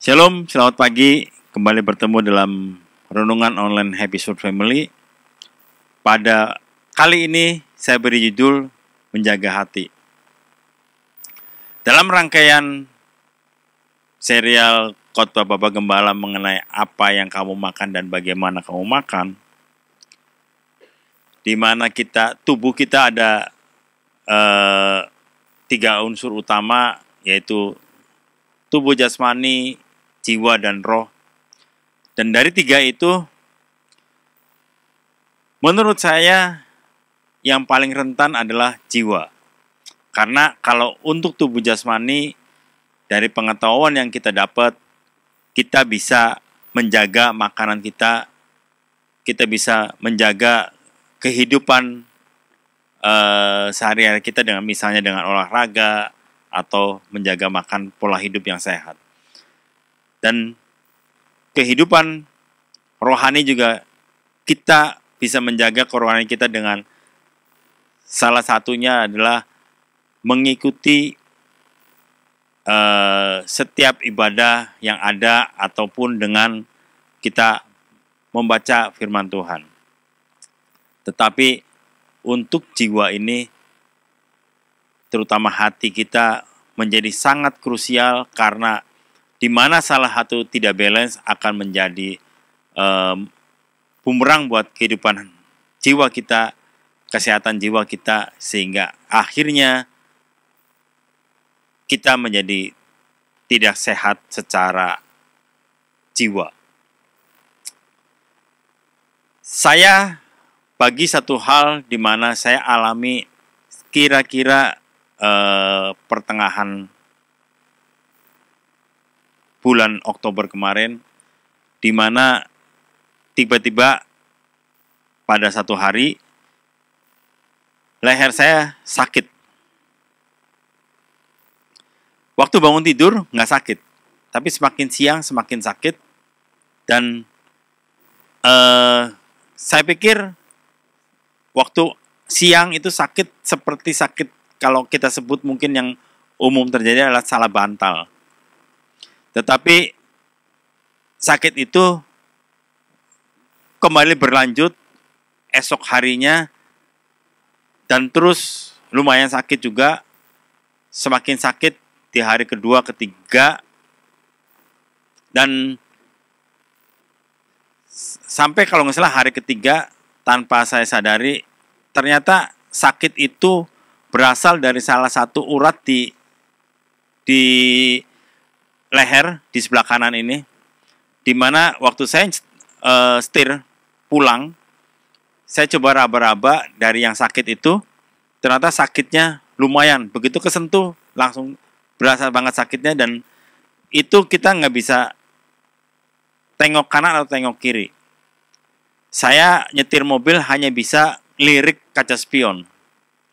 Shalom, selamat pagi. Kembali bertemu dalam renungan online Happy Short Family. Pada kali ini saya beri judul Menjaga Hati. Dalam rangkaian serial khotbah Bapak Gembala mengenai apa yang kamu makan dan bagaimana kamu makan, di mana tubuh kita ada 3 unsur utama, yaitu tubuh jasmani, jiwa, dan roh. Dan dari 3 itu, menurut saya yang paling rentan adalah jiwa. Karena kalau untuk tubuh jasmani, dari pengetahuan yang kita dapat, kita bisa menjaga makanan kita bisa menjaga kehidupan sehari-hari kita dengan misalnya dengan olahraga atau menjaga makan pola hidup yang sehat. Dan kehidupan rohani juga kita bisa menjaga kerohanian kita dengan salah satunya adalah mengikuti setiap ibadah yang ada ataupun dengan kita membaca firman Tuhan. Tetapi untuk jiwa ini, terutama hati kita, menjadi sangat krusial karena di mana salah satu tidak balance akan menjadi bumerang buat kehidupan jiwa kita, kesehatan jiwa kita, sehingga akhirnya kita menjadi tidak sehat secara jiwa. Saya bagi satu hal di mana saya alami kira-kira pertengahan bulan Oktober kemarin, di mana tiba-tiba pada satu hari leher saya sakit. Waktu bangun tidur nggak sakit, tapi semakin siang semakin sakit. Dan saya pikir waktu siang itu sakit seperti sakit kalau kita sebut mungkin yang umum terjadi adalah salah bantal. Tetapi sakit itu kembali berlanjut esok harinya dan terus lumayan sakit juga, semakin sakit di hari kedua, ketiga, dan sampai kalau nggak salah hari ketiga tanpa saya sadari ternyata sakit itu berasal dari salah satu urat di leher di sebelah kanan ini, di mana waktu saya setir pulang, saya coba raba-raba dari yang sakit itu, ternyata sakitnya lumayan, begitu kesentuh langsung berasa banget sakitnya, dan itu kita nggak bisa tengok kanan atau tengok kiri. Saya nyetir mobil hanya bisa lirik kaca spion.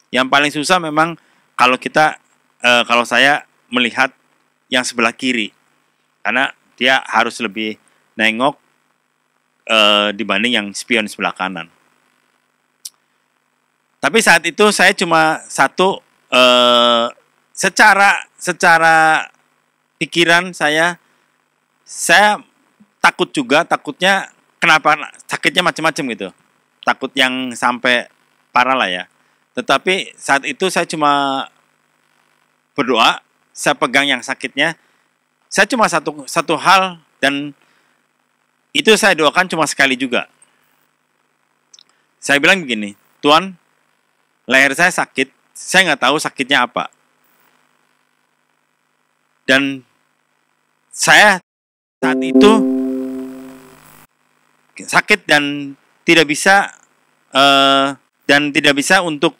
Yang paling susah memang kalau saya melihat yang sebelah kiri, karena dia harus lebih nengok dibanding yang spion sebelah kanan. Tapi saat itu saya cuma secara pikiran saya takutnya kenapa sakitnya macam-macam gitu, takut yang sampai parah lah ya. Tetapi saat itu saya cuma berdoa, saya pegang yang sakitnya. Saya cuma satu hal, dan itu saya doakan cuma sekali juga. Saya bilang begini, Tuhan, leher saya sakit, saya nggak tahu sakitnya apa. Dan saya saat itu sakit dan tidak bisa untuk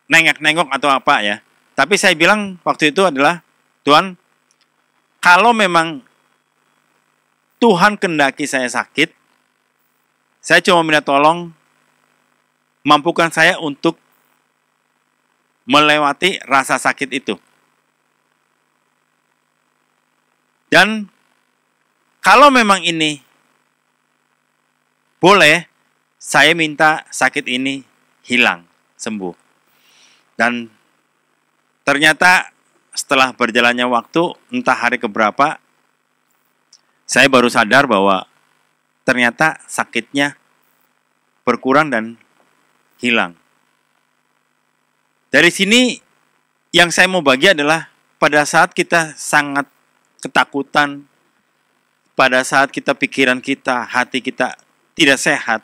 nengok-nengok atau apa ya. Tapi saya bilang waktu itu adalah, Tuhan, kalau memang Tuhan kehendaki saya sakit, saya cuma minta tolong mampukan saya untuk melewati rasa sakit itu. Dan kalau memang ini boleh, saya minta sakit ini hilang, sembuh. Dan ternyata setelah berjalannya waktu, entah hari keberapa, saya baru sadar bahwa ternyata sakitnya berkurang dan hilang. Dari sini yang saya mau bagi adalah pada saat kita sangat ketakutan, pada saat kita pikiran kita, hati kita tidak sehat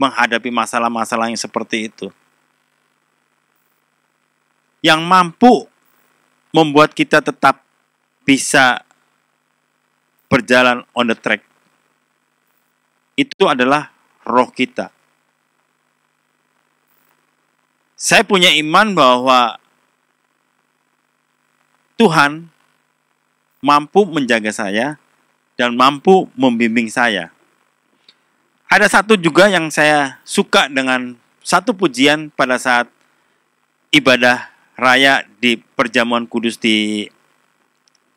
menghadapi masalah-masalah yang seperti itu. Yang mampu membuat kita tetap bisa berjalan on the track itu adalah roh kita. Saya punya iman bahwa Tuhan mampu menjaga saya dan mampu membimbing saya. Ada satu juga yang saya suka dengan satu pujian pada saat ibadah raya di Perjamuan Kudus di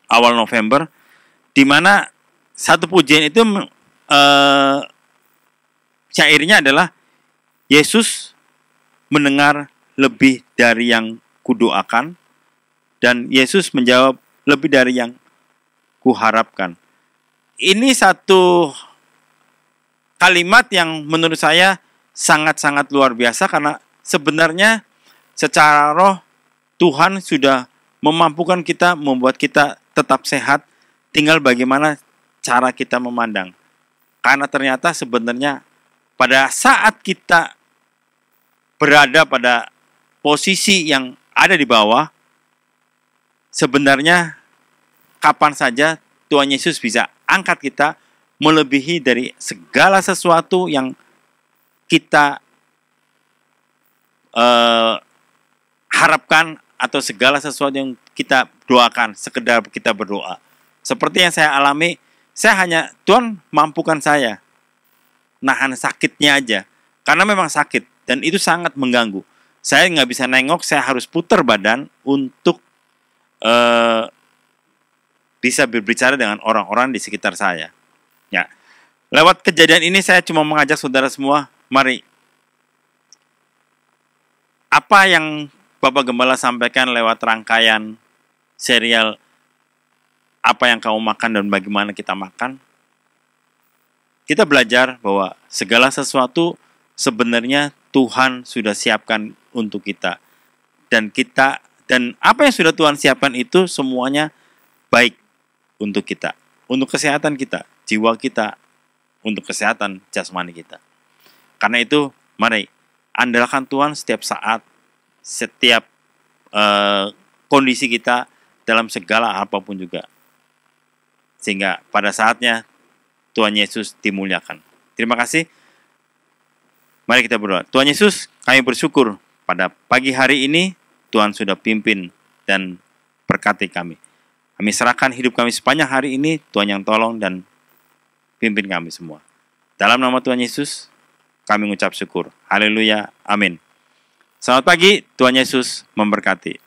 awal November, di mana satu pujian itu syairnya adalah Yesus mendengar lebih dari yang kudoakan dan Yesus menjawab lebih dari yang kuharapkan. Ini satu kalimat yang menurut saya sangat-sangat luar biasa karena sebenarnya secara roh Tuhan sudah memampukan kita, membuat kita tetap sehat, tinggal bagaimana cara kita memandang. Karena ternyata sebenarnya pada saat kita berada pada posisi yang ada di bawah, sebenarnya kapan saja Tuhan Yesus bisa angkat kita melebihi dari segala sesuatu yang kita harapkan atau segala sesuatu yang kita doakan, sekedar kita berdoa. Seperti yang saya alami, saya hanya, Tuhan mampukan saya nahan sakitnya aja. Karena memang sakit, dan itu sangat mengganggu. Saya nggak bisa nengok, saya harus putar badan untuk bisa berbicara dengan orang-orang di sekitar saya. Ya, lewat kejadian ini saya cuma mengajak saudara semua, mari. Apa yang Bapak Gembala sampaikan lewat rangkaian serial apa yang kamu makan dan bagaimana kita makan, kita belajar bahwa segala sesuatu sebenarnya Tuhan sudah siapkan untuk kita. Dan apa yang sudah Tuhan siapkan itu semuanya baik untuk kita, untuk kesehatan kita, jiwa kita, untuk kesehatan jasmani kita. Karena itu, mari andalkan Tuhan setiap saat, setiap kondisi kita dalam segala apapun juga. Sehingga pada saatnya Tuhan Yesus dimuliakan. Terima kasih. Mari kita berdoa. Tuhan Yesus, kami bersyukur pada pagi hari ini Tuhan sudah pimpin dan berkati kami. Kami serahkan hidup kami sepanjang hari ini, Tuhan yang tolong dan pimpin kami semua. Dalam nama Tuhan Yesus, kami mengucap syukur. Haleluya. Amin. Selamat pagi, Tuhan Yesus memberkati.